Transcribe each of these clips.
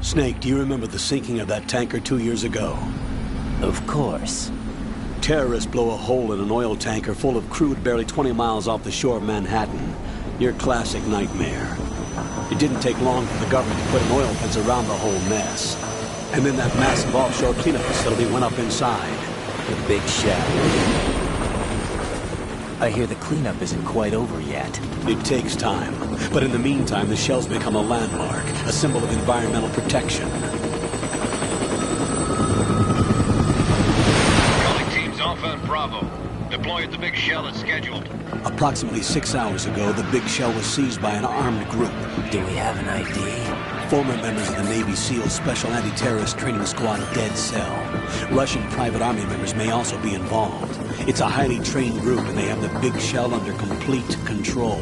Snake, do you remember the sinking of that tanker 2 years ago? Of course. Terrorists blow a hole in an oil tanker full of crude barely 20 miles off the shore of Manhattan. Your classic nightmare. It didn't take long for the government to put an oil fence around the whole mess. And then that massive offshore cleanup facility went up inside. The big shell. I hear the cleanup isn't quite over yet. It takes time. But in the meantime, the shell's become a landmark, a symbol of environmental protection. Calling teams Alpha and Bravo. Deploy at the big shell as scheduled. Approximately 6 hours ago, the big shell was seized by an armed group. Do we have an ID? Former members of the Navy SEAL Special Anti-Terrorist Training Squad Dead Cell. Russian private army members may also be involved. It's a highly trained group, and they have the big shell under complete control.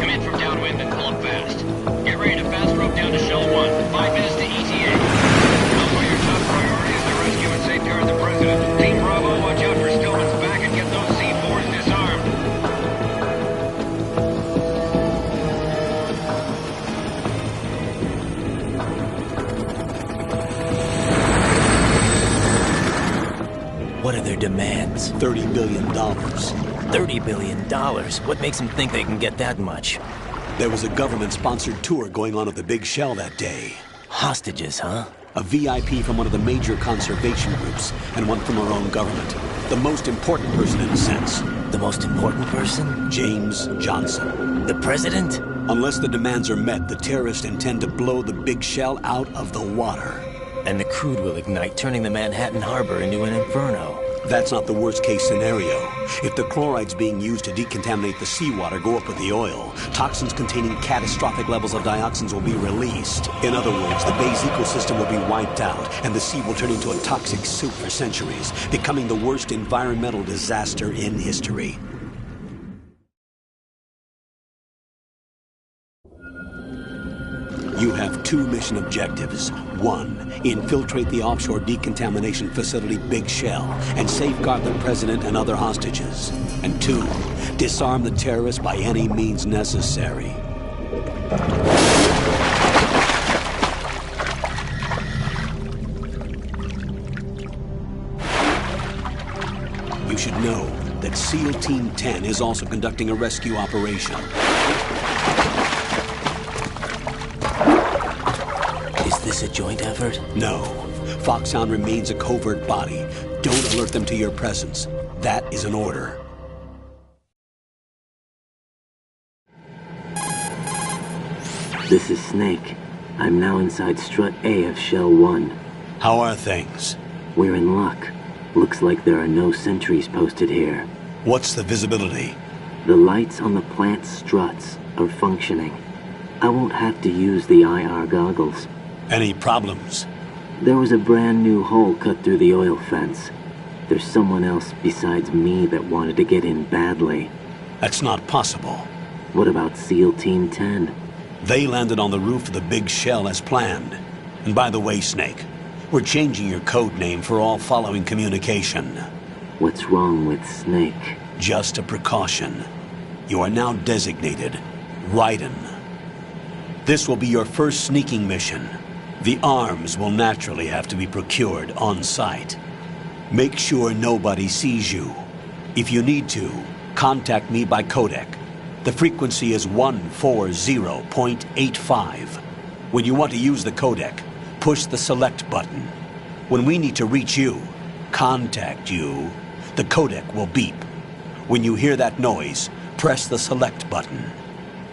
Come in from downwind and pull up fast. Get ready to fast rope down to Shell 1. 5 minutes to ETA. Alpha, your top priority is to rescue and safeguard the President. Team Bravo, watch out for Stillman's back and get those C4s disarmed. What are their demands? $30 billion. $30 billion? What makes them think they can get that much? There was a government-sponsored tour going on at the big shell that day. Hostages, huh? A VIP from one of the major conservation groups, and one from our own government. The most important person in a sense. The most important person? James Johnson. The president? Unless the demands are met, the terrorists intend to blow the big shell out of the water. And the crude will ignite, turning the Manhattan harbor into an inferno. That's not the worst-case scenario. If the chlorides being used to decontaminate the seawater go up with the oil, toxins containing catastrophic levels of dioxins will be released. In other words, the bay's ecosystem will be wiped out, and the sea will turn into a toxic soup for centuries, becoming the worst environmental disaster in history. You have 2 mission objectives. 1, infiltrate the offshore decontamination facility Big Shell and safeguard the president and other hostages. And 2, disarm the terrorists by any means necessary. You should know that SEAL Team 10 is also conducting a rescue operation. Is this a joint effort? No. Foxhound remains a covert body. Don't alert them to your presence. That is an order. This is Snake. I'm now inside Strut A of Shell 1. How are things? We're in luck. Looks like there are no sentries posted here. What's the visibility? The lights on the plant's struts are functioning. I won't have to use the IR goggles. Any problems? There was a brand new hole cut through the oil fence. There's someone else besides me that wanted to get in badly. That's not possible. What about SEAL Team 10? They landed on the roof of the Big Shell as planned. And by the way, Snake, we're changing your code name for all following communication. What's wrong with Snake? Just a precaution. You are now designated Raiden. This will be your first sneaking mission. The arms will naturally have to be procured on site. Make sure nobody sees you. If you need to, contact me by codec. The frequency is 140.85. When you want to use the codec, push the select button. When we need to reach you, contact you, the codec will beep. When you hear that noise, press the select button.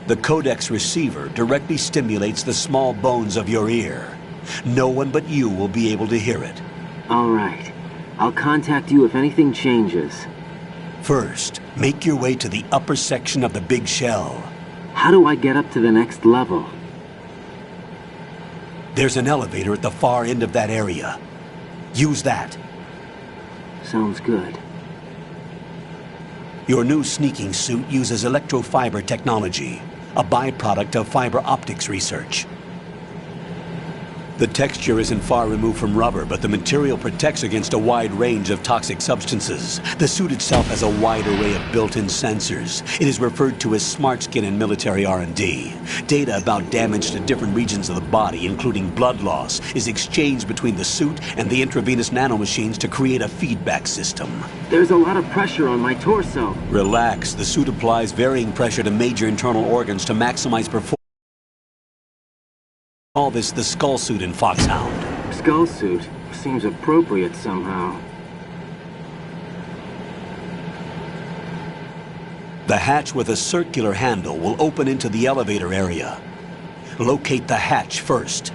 The codec's receiver directly stimulates the small bones of your ear. No one but you will be able to hear it. All right. I'll contact you if anything changes. First, make your way to the upper section of the Big Shell. How do I get up to the next level? There's an elevator at the far end of that area. Use that. Sounds good. Your new sneaking suit uses electrofiber technology, a byproduct of fiber optics research. The texture isn't far removed from rubber, but the material protects against a wide range of toxic substances. The suit itself has a wide array of built-in sensors. It is referred to as smart skin in military R&D. Data about damage to different regions of the body, including blood loss, is exchanged between the suit and the intravenous nanomachines to create a feedback system. There's a lot of pressure on my torso. Relax. The suit applies varying pressure to major internal organs to maximize performance. Call this the skull suit in Foxhound. Skull suit seems appropriate somehow. The hatch with a circular handle will open into the elevator area. Locate the hatch first.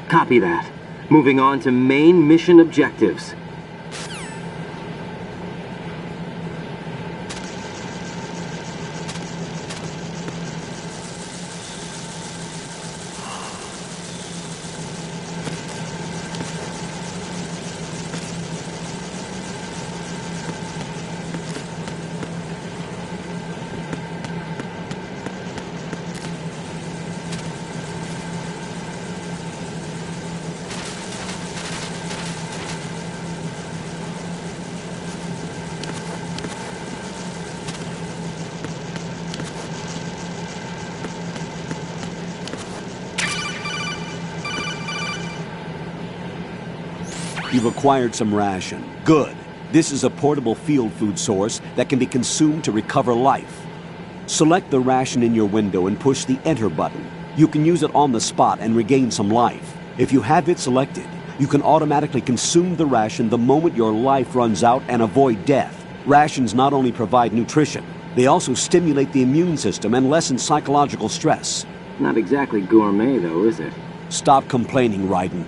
Copy that. Moving on to main mission objectives. You've acquired some ration. Good. This is a portable field food source that can be consumed to recover life. Select the ration in your window and push the Enter button. You can use it on the spot and regain some life. If you have it selected, you can automatically consume the ration the moment your life runs out and avoid death. Rations not only provide nutrition, they also stimulate the immune system and lessen psychological stress. Not exactly gourmet, though, is it? Stop complaining, Raiden.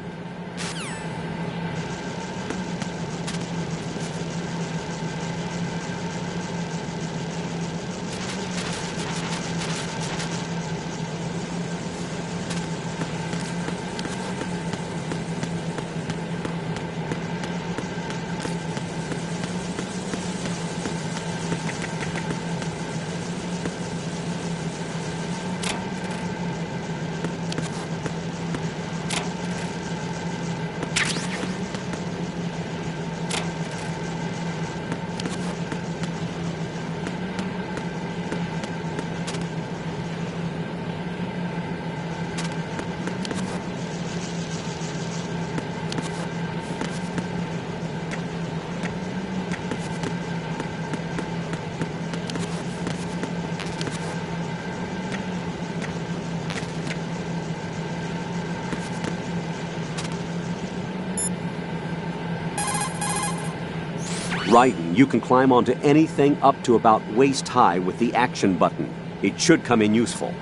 Raiden, you can climb onto anything up to about waist high with the action button. It should come in useful.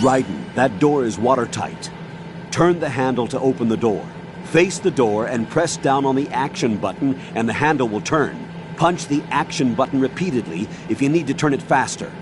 Raiden, that door is watertight. Turn the handle to open the door. Face the door and press down on the action button and the handle will turn. Punch the action button repeatedly if you need to turn it faster.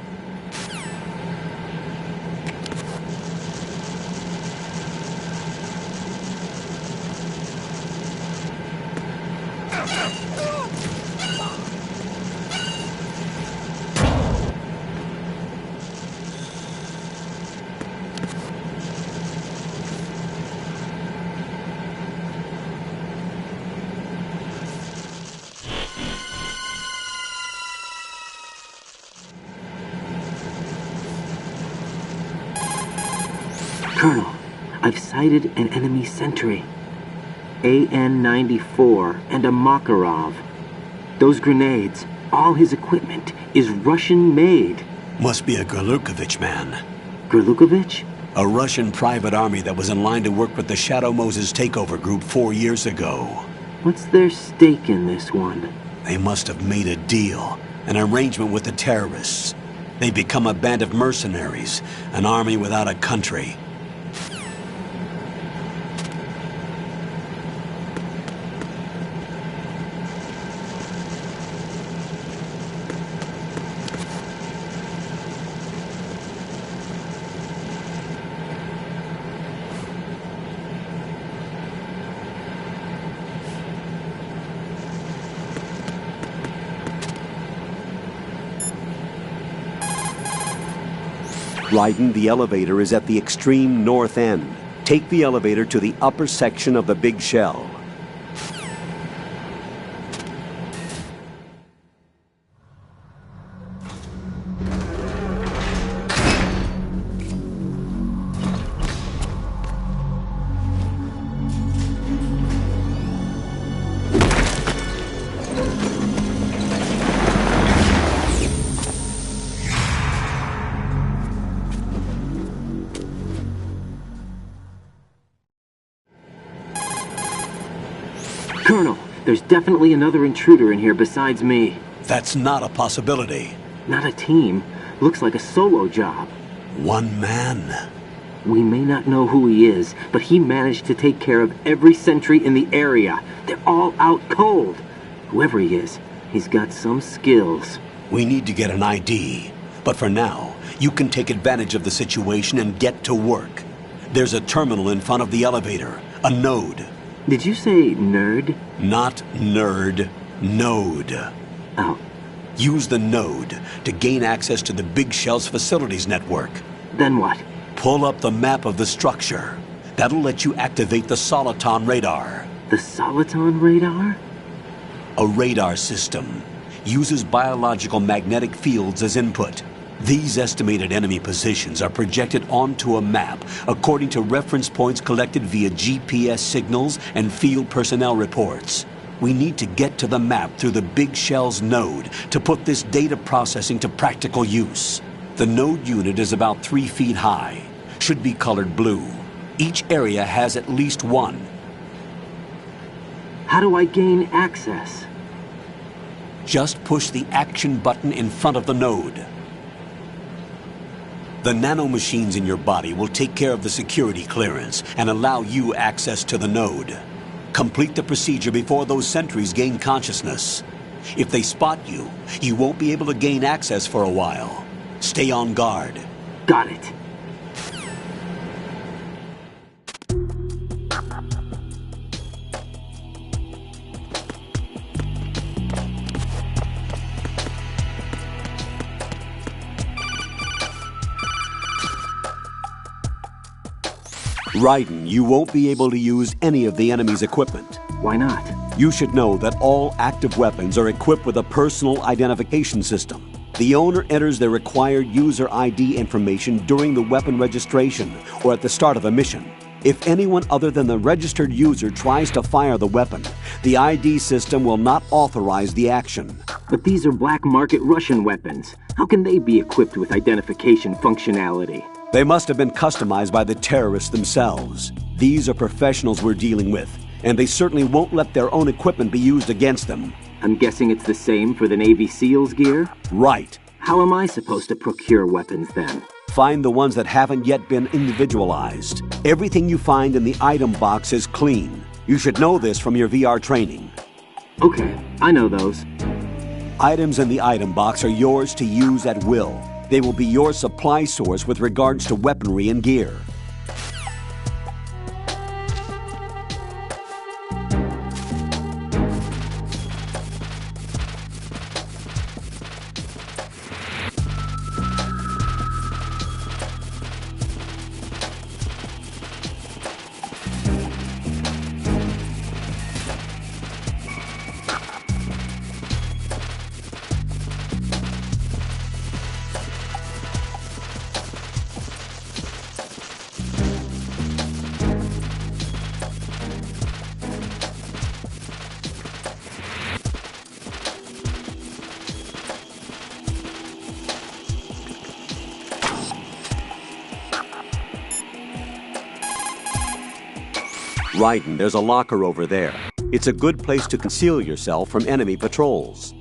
Colonel, I've sighted an enemy sentry. AN-94 and a Makarov. Those grenades, all his equipment, is Russian-made. Must be a Gorlukovich man. Gorlukovich? A Russian private army that was in line to work with the Shadow Moses takeover group 4 years ago. What's their stake in this one? They must have made a deal, an arrangement with the terrorists. They become a band of mercenaries, an army without a country. Raiden, the elevator is at the extreme north end. Take the elevator to the upper section of the big shell. Colonel, there's definitely another intruder in here besides me. That's not a possibility. Not a team. Looks like a solo job. One man. We may not know who he is, but he managed to take care of every sentry in the area. They're all out cold. Whoever he is, he's got some skills. We need to get an ID. But for now, you can take advantage of the situation and get to work. There's a terminal in front of the elevator. A node. Did you say nerd? Not nerd. Node. Oh. Use the node to gain access to the Big Shell's facilities network. Then what? Pull up the map of the structure. That'll let you activate the Soliton radar. The Soliton radar? A radar system. Uses biological magnetic fields as input. These estimated enemy positions are projected onto a map according to reference points collected via GPS signals and field personnel reports. We need to get to the map through the Big Shell's node to put this data processing to practical use. The node unit is about 3 feet high. Should be colored blue. Each area has at least one. How do I gain access? Just push the action button in front of the node. The nanomachines in your body will take care of the security clearance and allow you access to the node. Complete the procedure before those sentries gain consciousness. If they spot you, you won't be able to gain access for a while. Stay on guard. Got it. Raiden, you won't be able to use any of the enemy's equipment. Why not? You should know that all active weapons are equipped with a personal identification system. The owner enters their required user ID information during the weapon registration or at the start of a mission. If anyone other than the registered user tries to fire the weapon, the ID system will not authorize the action. But these are black market Russian weapons. How can they be equipped with identification functionality? They must have been customized by the terrorists themselves. These are professionals we're dealing with, and they certainly won't let their own equipment be used against them. I'm guessing it's the same for the Navy SEALs gear? Right. How am I supposed to procure weapons then? Find the ones that haven't yet been individualized. Everything you find in the item box is clean. You should know this from your VR training. Okay, I know those. Items in the item box are yours to use at will. They will be your supply source with regards to weaponry and gear. Raiden, there's a locker over there. It's a good place to conceal yourself from enemy patrols.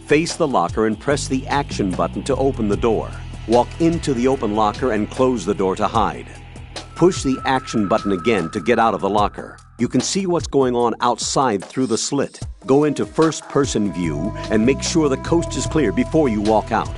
Face the locker and press the action button to open the door. Walk into the open locker and close the door to hide. Push the action button again to get out of the locker. You can see what's going on outside through the slit. Go into first-person view and make sure the coast is clear before you walk out.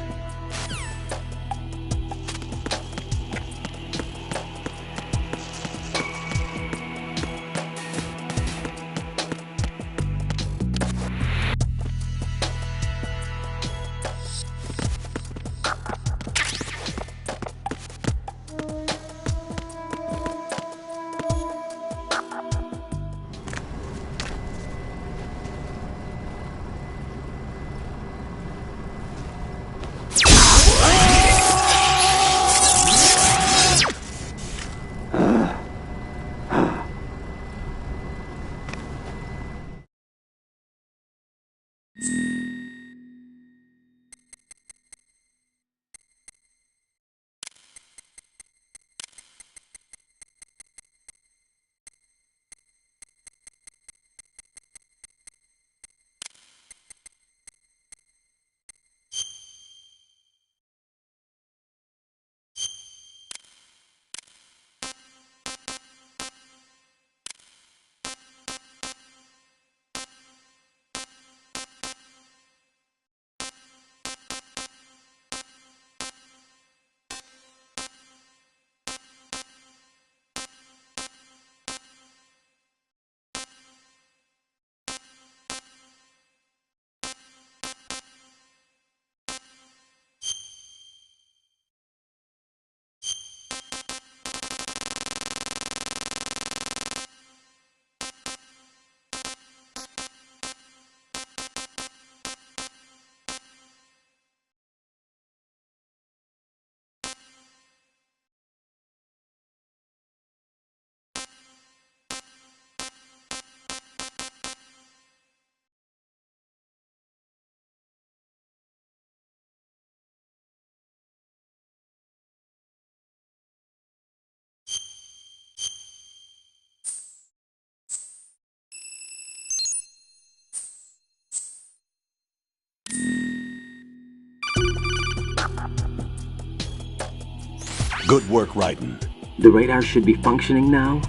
Good work, Raiden. The radar should be functioning now?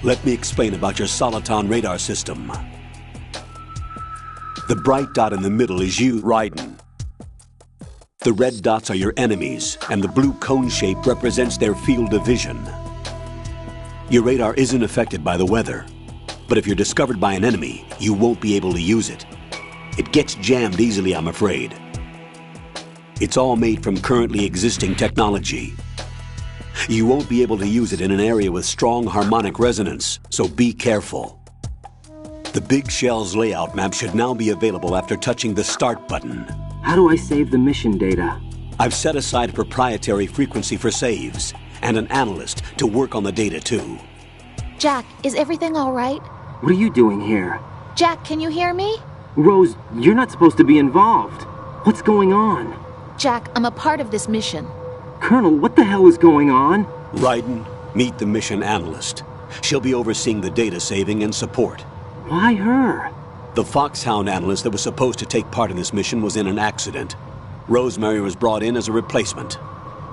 Let me explain about your Soliton radar system. The bright dot in the middle is you, Raiden. The red dots are your enemies, and the blue cone shape represents their field of vision. Your radar isn't affected by the weather, but if you're discovered by an enemy, you won't be able to use it. It gets jammed easily, I'm afraid. It's all made from currently existing technology. You won't be able to use it in an area with strong harmonic resonance, so be careful. The Big Shell's layout map should now be available after touching the Start button. How do I save the mission data? I've set aside a proprietary frequency for saves, and an analyst to work on the data too. Jack, is everything all right? What are you doing here? Jack, can you hear me? Rose, you're not supposed to be involved. What's going on? Jack, I'm a part of this mission. Colonel, what the hell is going on? Raiden, meet the mission analyst. She'll be overseeing the data saving and support. Why her? The Foxhound analyst that was supposed to take part in this mission was in an accident. Rosemary was brought in as a replacement.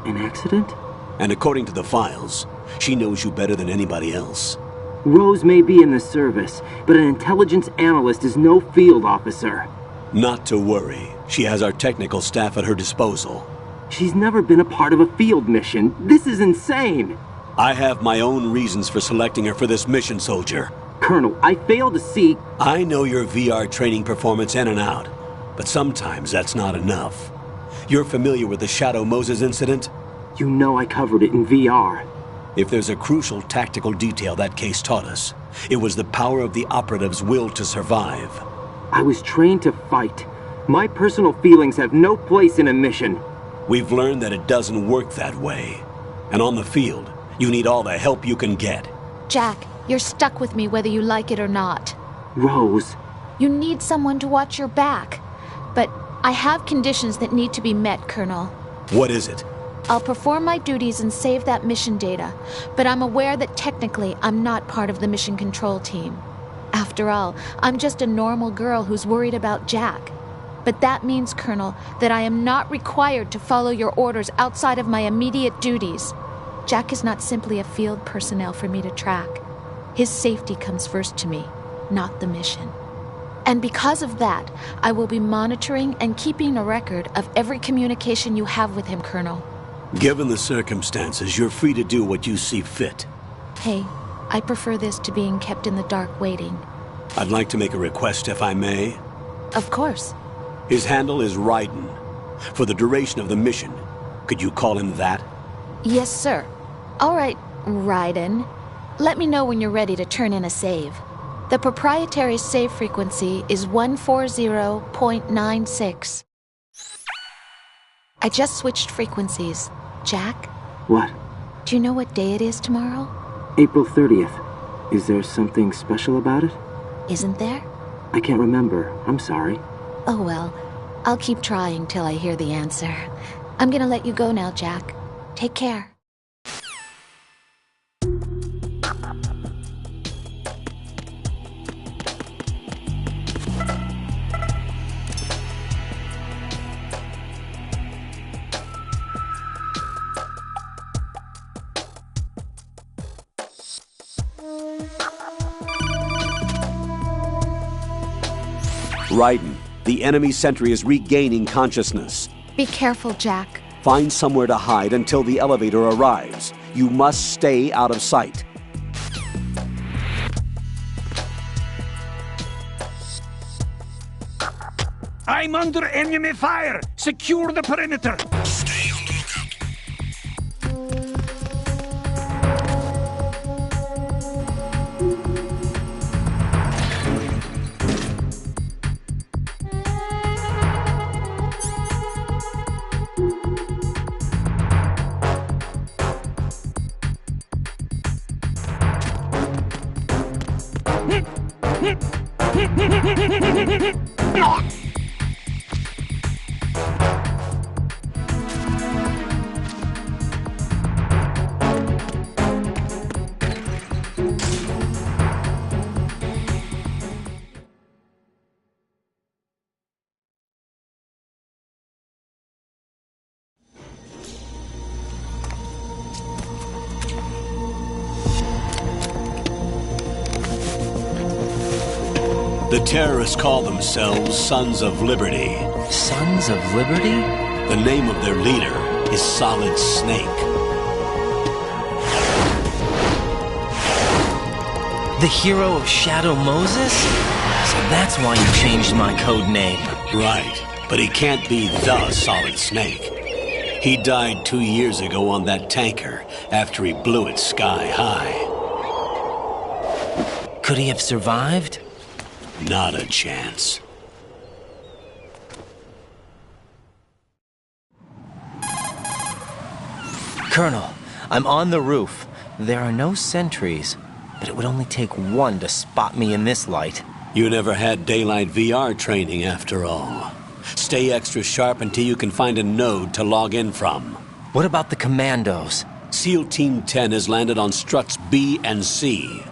An accident? And according to the files, she knows you better than anybody else. Rose may be in the service, but an intelligence analyst is no field officer. Not to worry. She has our technical staff at her disposal. She's never been a part of a field mission. This is insane! I have my own reasons for selecting her for this mission, soldier. Colonel, I fail to see... I know your VR training performance in and out, but sometimes that's not enough. You're familiar with the Shadow Moses incident? You know I covered it in VR. If there's a crucial tactical detail that case taught us, it was the power of the operative's will to survive. I was trained to fight. My personal feelings have no place in a mission. We've learned that it doesn't work that way. And on the field, you need all the help you can get. Jack, you're stuck with me whether you like it or not. Rose. You need someone to watch your back. But I have conditions that need to be met, Colonel. What is it? I'll perform my duties and save that mission data, but I'm aware that technically I'm not part of the mission control team. After all, I'm just a normal girl who's worried about Jack. But that means, Colonel, that I am not required to follow your orders outside of my immediate duties. Jack is not simply a field personnel for me to track. His safety comes first to me, not the mission. And because of that, I will be monitoring and keeping a record of every communication you have with him, Colonel. Given the circumstances, you're free to do what you see fit. Hey, I prefer this to being kept in the dark waiting. I'd like to make a request, if I may. Of course. His handle is Raiden. For the duration of the mission, could you call him that? Yes, sir. All right, Raiden. Let me know when you're ready to turn in a save. The proprietary save frequency is 140.96. I just switched frequencies. Jack? What? Do you know what day it is tomorrow? April 30th. Is there something special about it? Isn't there? I can't remember. I'm sorry. Oh well, I'll keep trying till I hear the answer. I'm gonna let you go now, Jack. Take care. Raiden, the enemy sentry is regaining consciousness. Be careful, Jack. Find somewhere to hide until the elevator arrives. You must stay out of sight. I'm under enemy fire! Secure the perimeter! Stay on the lookout. The terrorists call themselves Sons of Liberty. Sons of Liberty? The name of their leader is Solid Snake. The hero of Shadow Moses? So that's why you changed my code name. Right, but he can't be the Solid Snake. He died 2 years ago on that tanker after he blew it sky high. Could he have survived? Not a chance. Colonel, I'm on the roof. There are no sentries, but it would only take one to spot me in this light. You never had daylight VR training after all. Stay extra sharp until you can find a node to log in from. What about the commandos? SEAL Team 10 has landed on struts B and C.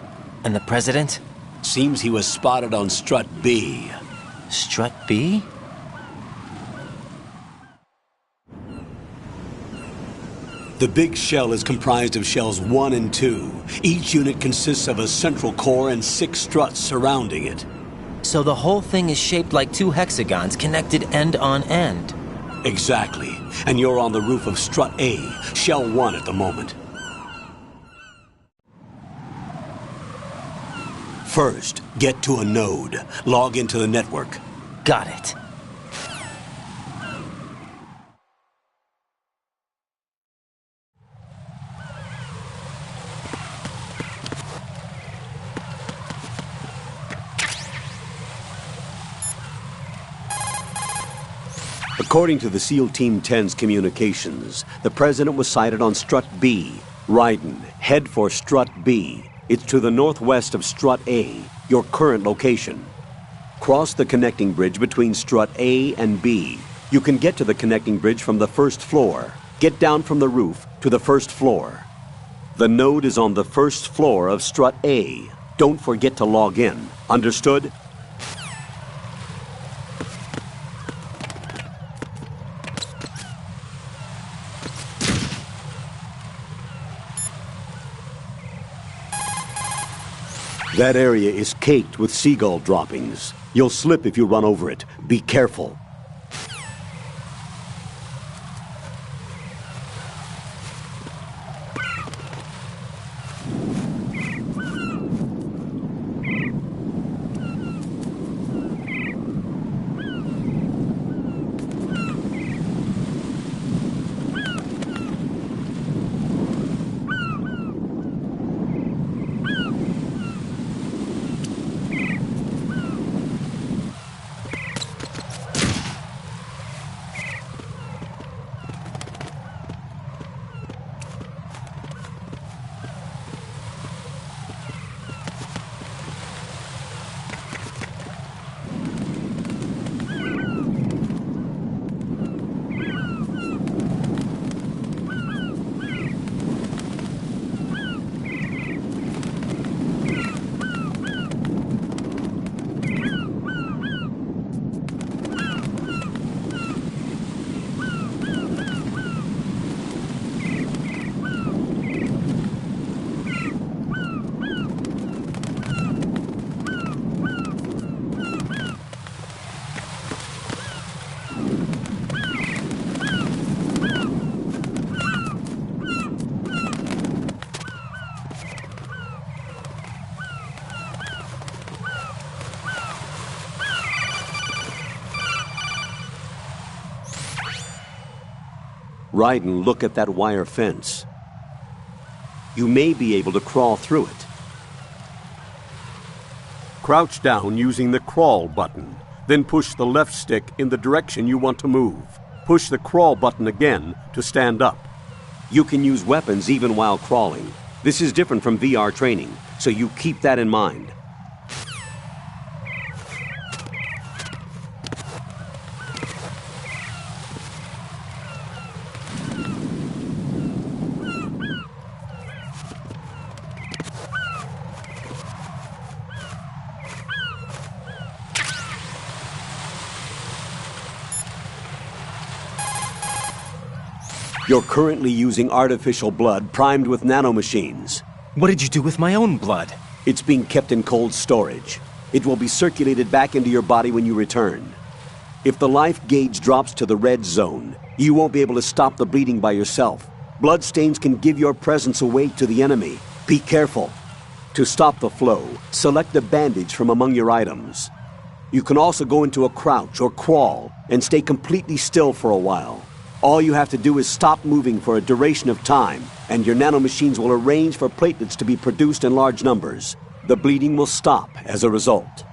And the president? Seems he was spotted on strut B. Strut B? The big shell is comprised of shells 1 and 2. Each unit consists of a central core and 6 struts surrounding it. So the whole thing is shaped like 2 hexagons connected end on end. Exactly. And you're on the roof of strut A, shell 1 at the moment. First, get to a node. Log into the network. Got it. According to the SEAL Team 10's communications, the president was sighted on strut B. Raiden, head for strut B. It's to the northwest of strut A, your current location. Cross the connecting bridge between strut A and B. You can get to the connecting bridge from the first floor. Get down from the roof to the first floor. The node is on the first floor of strut A. Don't forget to log in. Understood? That area is caked with seagull droppings. You'll slip if you run over it. Be careful. Raiden, look at that wire fence. You may be able to crawl through it. Crouch down using the crawl button. Then push the left stick in the direction you want to move. Push the crawl button again to stand up. You can use weapons even while crawling. This is different from VR training, so you keep that in mind. You're currently using artificial blood primed with nanomachines. What did you do with my own blood? It's being kept in cold storage. It will be circulated back into your body when you return. If the life gauge drops to the red zone, you won't be able to stop the bleeding by yourself. Bloodstains can give your presence away to the enemy. Be careful. To stop the flow, select a bandage from among your items. You can also go into a crouch or crawl and stay completely still for a while. All you have to do is stop moving for a duration of time, and your nanomachines will arrange for platelets to be produced in large numbers. The bleeding will stop as a result.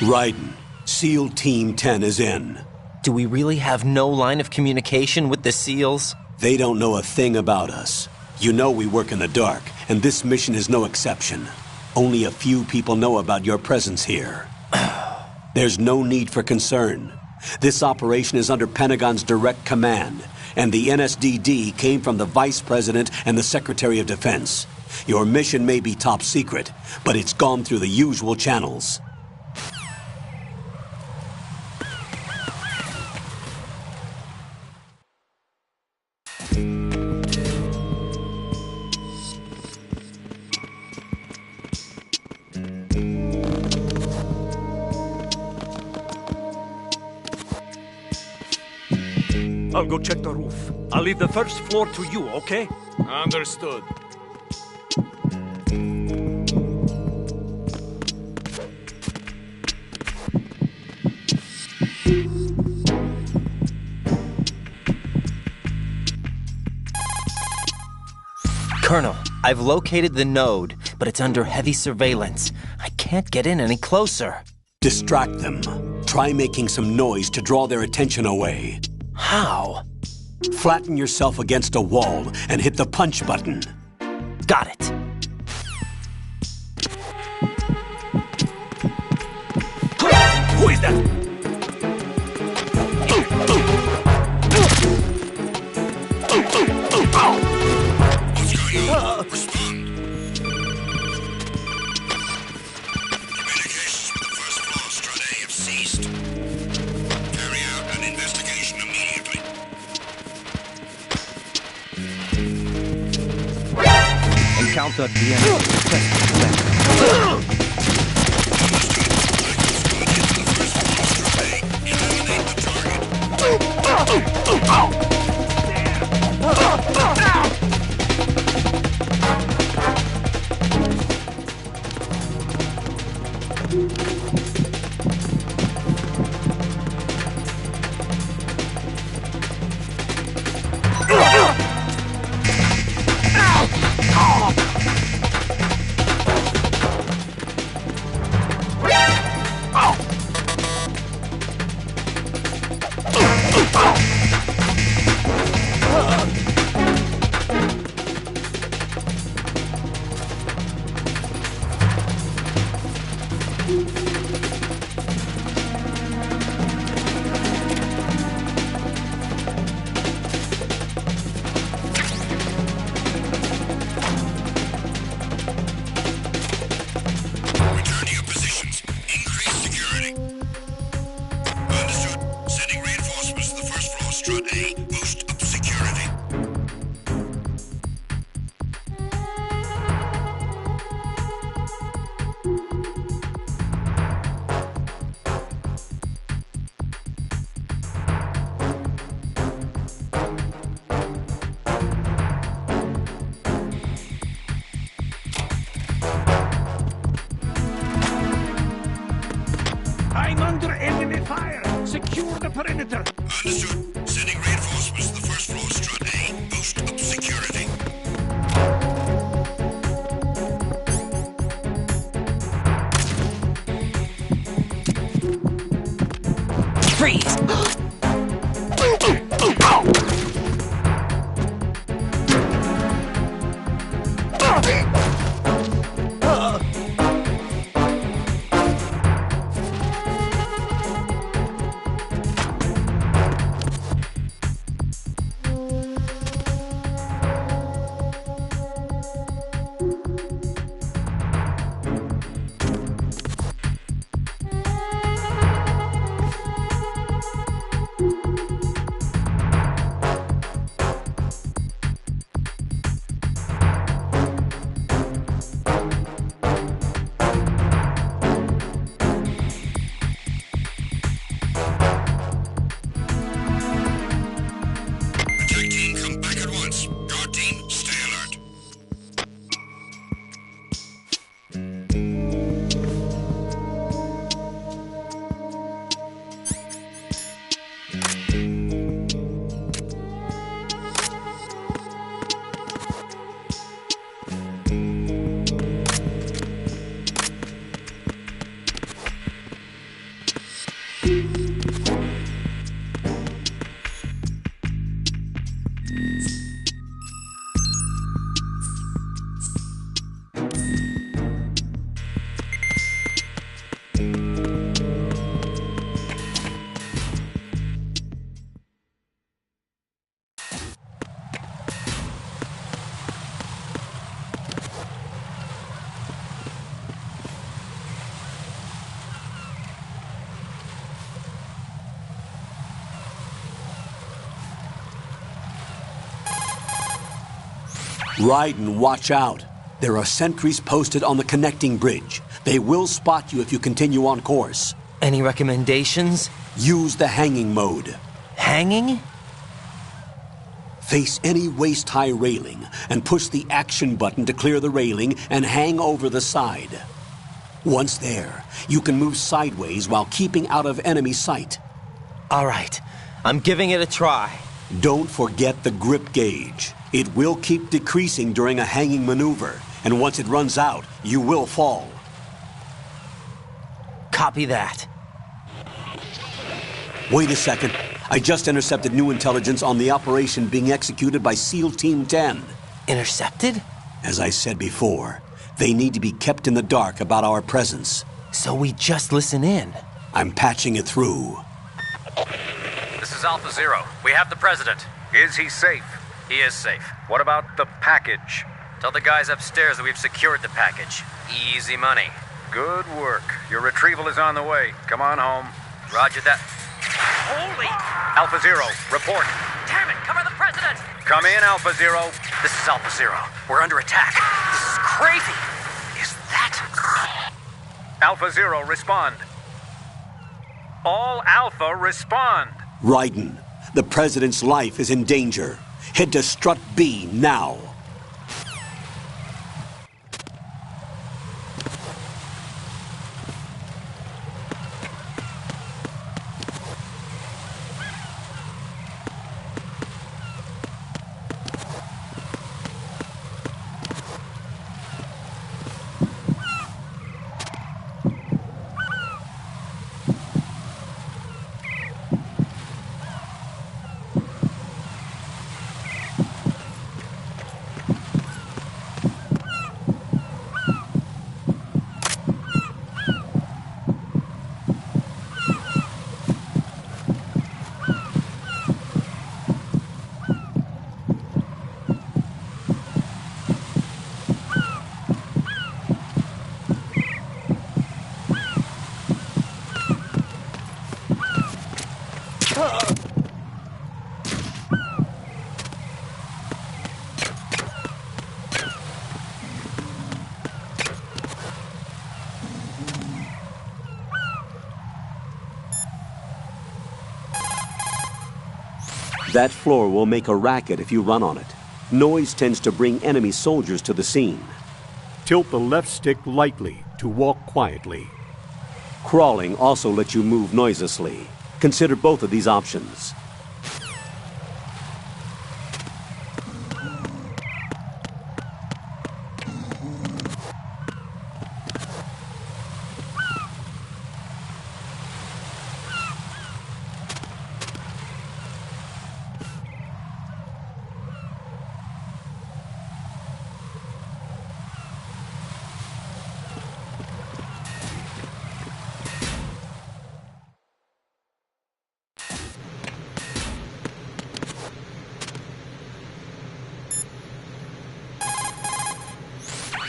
Raiden, SEAL Team 10 is in. Do we really have no line of communication with the SEALs? They don't know a thing about us. You know we work in the dark, and this mission is no exception. Only a few people know about your presence here. There's no need for concern. This operation is under Pentagon's direct command, and the NSDD came from the Vice President and the Secretary of Defense. Your mission may be top secret, but it's gone through the usual channels. I'll go check the roof. I'll leave the first floor to you, okay? Understood. Colonel, I've located the node, but it's under heavy surveillance. I can't get in any closer. Distract them. Try making some noise to draw their attention away. How? Flatten yourself against a wall and hit the punch button. Got it. Who is that? What's going on? Respond. Communications with the first floor, Strut A, have ceased. Carry out an investigation immediately. Encounter DNA. Return to your positions. Increase security. Understood. Sending reinforcements to the first floor, Strut A. Boost up security. I'm under enemy fire. Secure the perimeter. Understood. Sending reinforcements to the first floor, Strut A. Boost up security. Freeze! Raiden, watch out. There are sentries posted on the connecting bridge. They will spot you if you continue on course. Any recommendations? Use the hanging mode. Hanging? Face any waist-high railing and push the action button to clear the railing and hang over the side. Once there, you can move sideways while keeping out of enemy sight. All right, I'm giving it a try. Don't forget the grip gauge. It will keep decreasing during a hanging maneuver, and once it runs out, you will fall. Copy that. Wait a second. I just intercepted new intelligence on the operation being executed by SEAL Team 10. Intercepted? As I said before, they need to be kept in the dark about our presence. So we just listen in. I'm patching it through. This is Alpha Zero. We have the president. Is he safe? He is safe. What about the package? Tell the guys upstairs that we've secured the package. Easy money. Good work. Your retrieval is on the way. Come on home. Roger that. Holy! Alpha Zero, report. Damn it! Cover the president! Come in, Alpha Zero. This is Alpha Zero. We're under attack. This is crazy. Is that... Alpha Zero, respond. All Alpha, respond. Raiden, the President's life is in danger. Head to Strut B now. That floor will make a racket if you run on it. Noise tends to bring enemy soldiers to the scene. Tilt the left stick lightly to walk quietly. Crawling also lets you move noiselessly. Consider both of these options.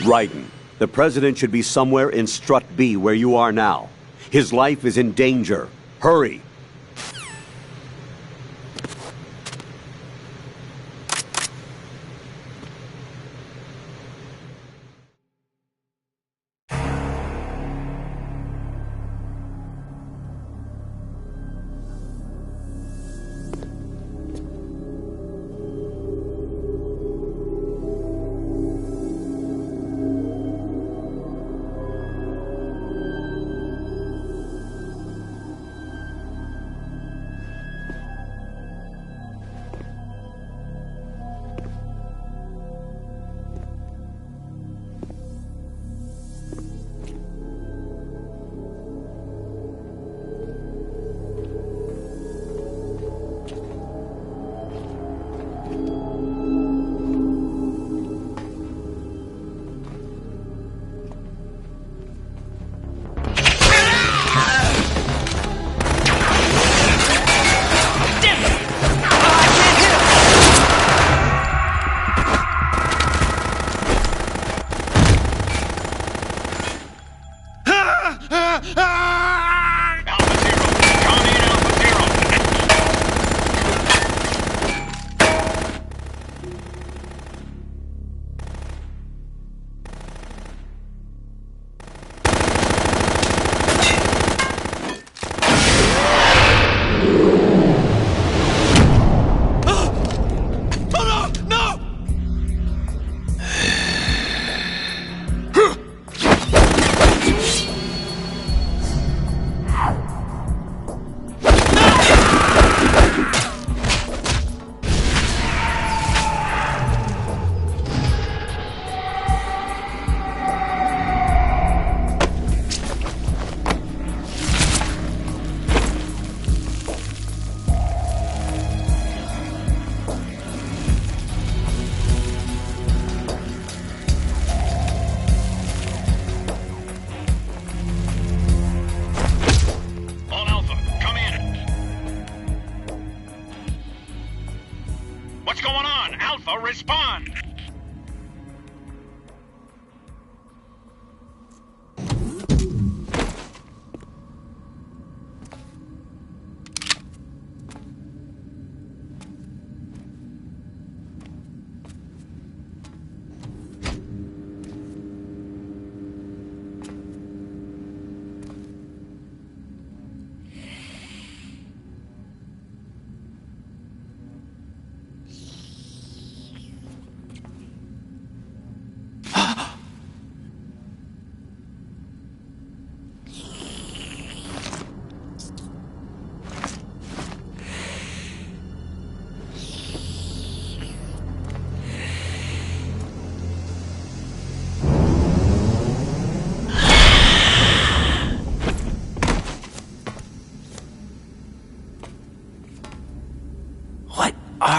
Raiden, the President should be somewhere in Strut B where you are now. His life is in danger. Hurry!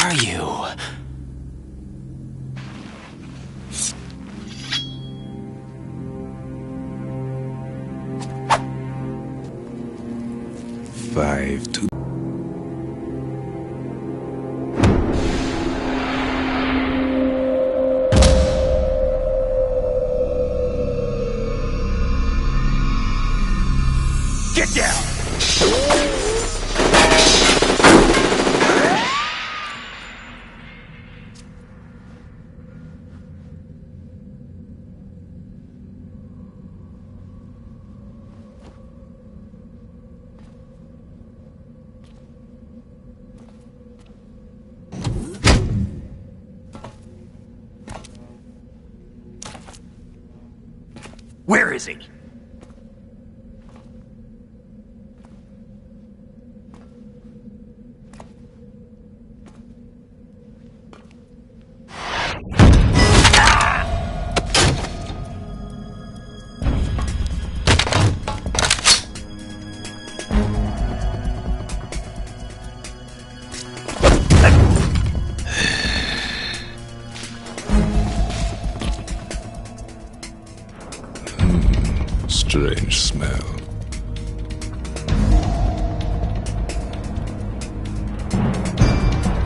are you? Five to... Get down! Where is he? Strange smell.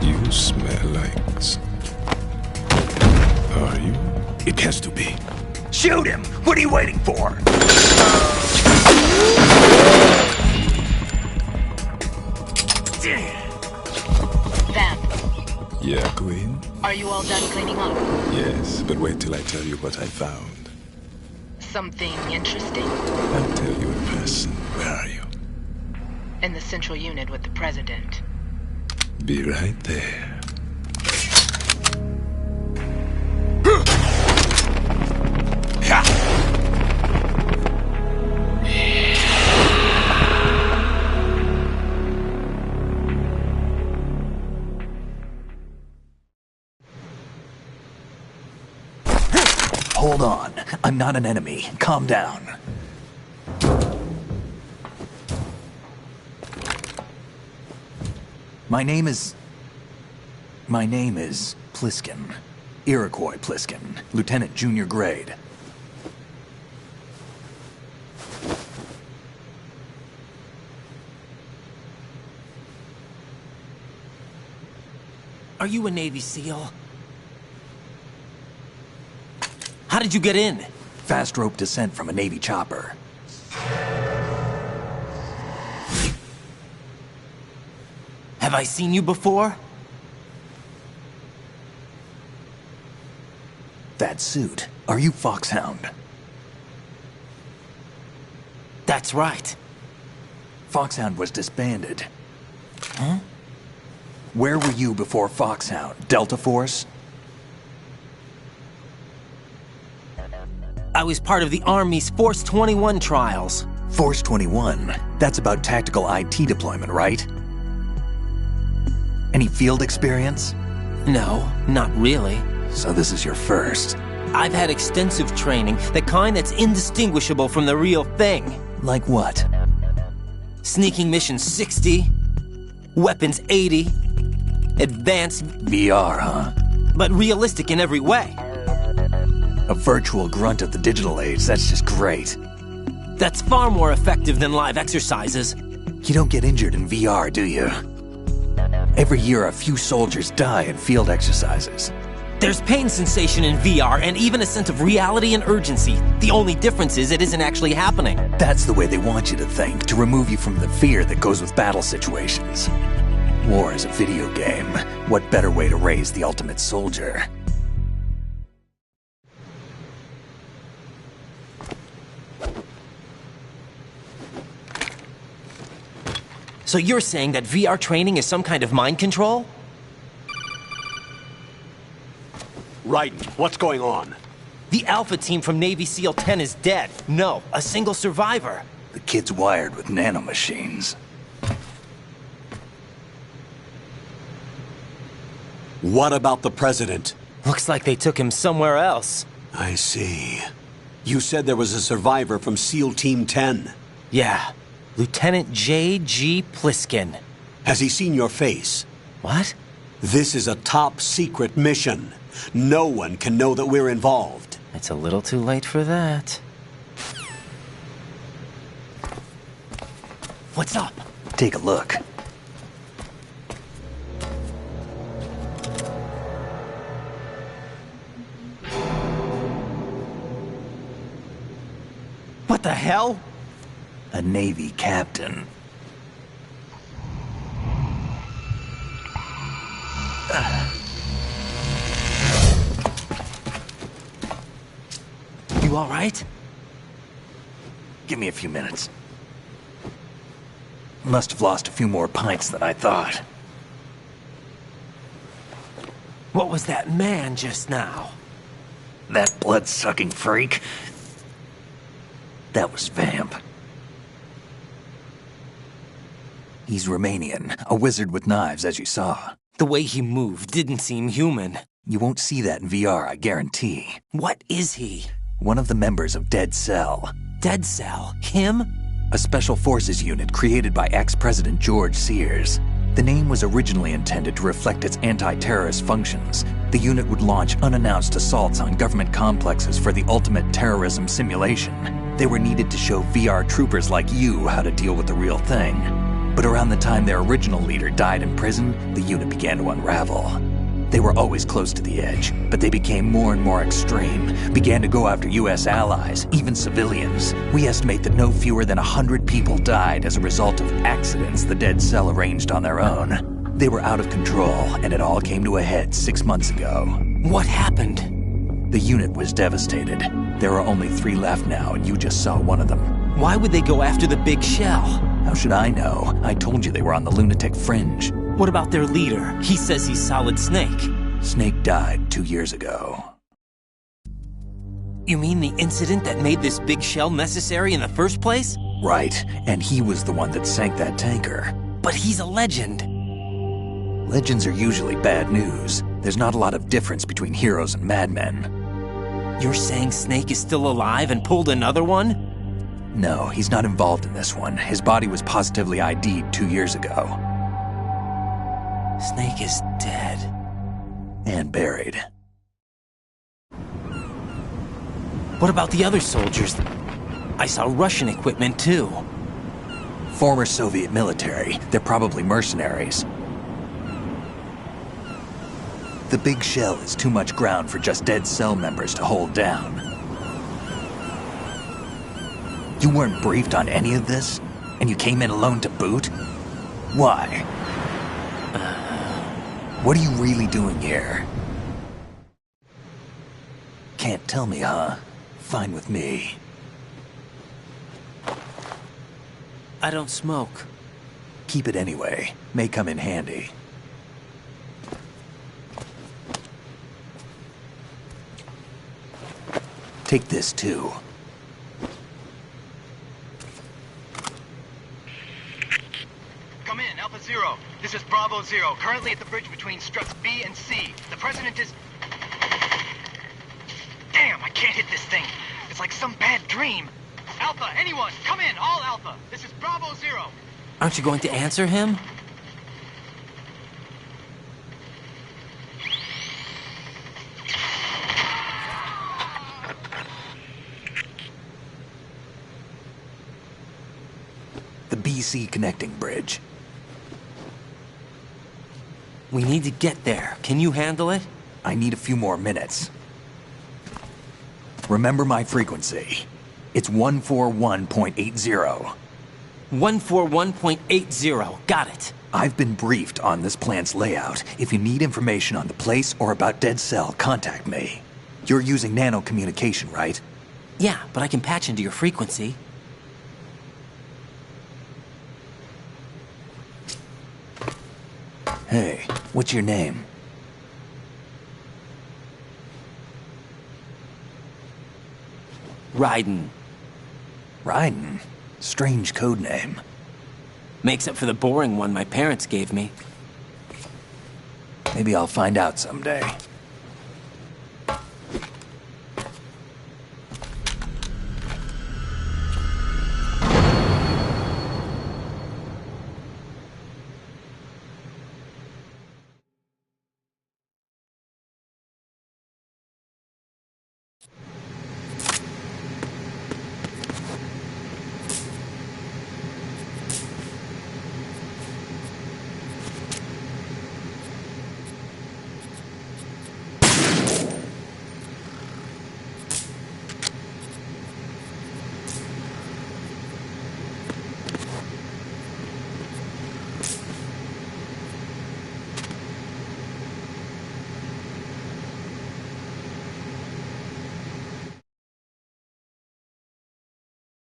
You smell like... Are you? It has to be. Shoot him! What are you waiting for? Vamp, Yeah, Queen? are you all done cleaning up? Yes, but wait till I tell you what I found. Something interesting? I'll tell you in person. Where are you? In the central unit with the president. Be right there. Hold on. I'm not an enemy. Calm down. My name is Pliskin. Iroquois Pliskin. Lieutenant Junior Grade. Are you a Navy SEAL? How did you get in? Fast rope descent from a Navy chopper. Have I seen you before? That suit. Are you Foxhound? That's right. Foxhound was disbanded. Huh? Where were you before Foxhound? Delta Force? I was part of the Army's Force 21 trials. Force 21? That's about tactical IT deployment, right? Any field experience? No, not really. So this is your first. I've had extensive training, the kind that's indistinguishable from the real thing. Like what? Sneaking mission 60, weapons 80, advanced... VR, huh? But realistic in every way. A virtual grunt of the digital age, that's just great. That's far more effective than live exercises. You don't get injured in VR, do you? Every year, a few soldiers die in field exercises. There's pain sensation in VR and even a sense of reality and urgency. The only difference is it isn't actually happening. That's the way they want you to think, to remove you from the fear that goes with battle situations. War is a video game. What better way to raise the ultimate soldier? So you're saying that VR training is some kind of mind control? Raiden, what's going on? The Alpha team from Navy SEAL 10 is dead. No, a single survivor. The kid's wired with nanomachines. What about the president? Looks like they took him somewhere else. I see. You said there was a survivor from SEAL Team 10. Yeah. Lieutenant J.G. Pliskin. Has he seen your face? What? This is a top-secret mission. No one can know that we're involved. It's a little too late for that. What's up? Take a look. What the hell? A Navy captain. You all right? Give me a few minutes. Must have lost a few more pints than I thought. What was that man just now? That blood-sucking freak? That was Vamp. He's Romanian, a wizard with knives, as you saw. The way he moved didn't seem human. You won't see that in VR, I guarantee. What is he? One of the members of Dead Cell. Dead Cell? Him? A special forces unit created by ex-President George Sears. The name was originally intended to reflect its anti-terrorist functions. The unit would launch unannounced assaults on government complexes for the ultimate terrorism simulation. They were needed to show VR troopers like you how to deal with the real thing. But around the time their original leader died in prison, the unit began to unravel. They were always close to the edge, but they became more and more extreme, began to go after US allies, even civilians. We estimate that no fewer than 100 people died as a result of accidents the Dead Cell arranged on their own. They were out of control, and it all came to a head 6 months ago. What happened? The unit was devastated. There are only 3 left now, and you just saw one of them. Why would they go after the big shell? How should I know? I told you they were on the lunatic fringe. What about their leader? He says he's Solid Snake. Snake died 2 years ago. You mean the incident that made this big shell necessary in the first place? Right, and he was the one that sank that tanker. But he's a legend. Legends are usually bad news. There's not a lot of difference between heroes and madmen. You're saying Snake is still alive and pulled another one? No, he's not involved in this one. His body was positively ID'd 2 years ago. Snake is dead. And buried. What about the other soldiers? I saw Russian equipment too. Former Soviet military. They're probably mercenaries. The big shell is too much ground for just Dead Cell members to hold down. You weren't briefed on any of this? And you came in alone to boot? Why? What are you really doing here? Can't tell me, huh? Fine with me. I don't smoke. Keep it anyway. May come in handy. Take this too. Come in, Alpha Zero. This is Bravo Zero, currently at the bridge between struts B and C. The President is... Damn, I can't hit this thing. It's like some bad dream. Alpha, anyone, come in, all Alpha. This is Bravo Zero. Aren't you going to answer him? The BC connecting bridge. We need to get there. Can you handle it? I need a few more minutes. Remember my frequency. It's 141.80. 141.80. Got it. I've been briefed on this plant's layout. If you need information on the place or about Dead Cell, contact me. You're using nano communication, right? Yeah, but I can patch into your frequency. Hey, what's your name? Raiden. Raiden? Strange code name. Makes up for the boring one my parents gave me. Maybe I'll find out someday.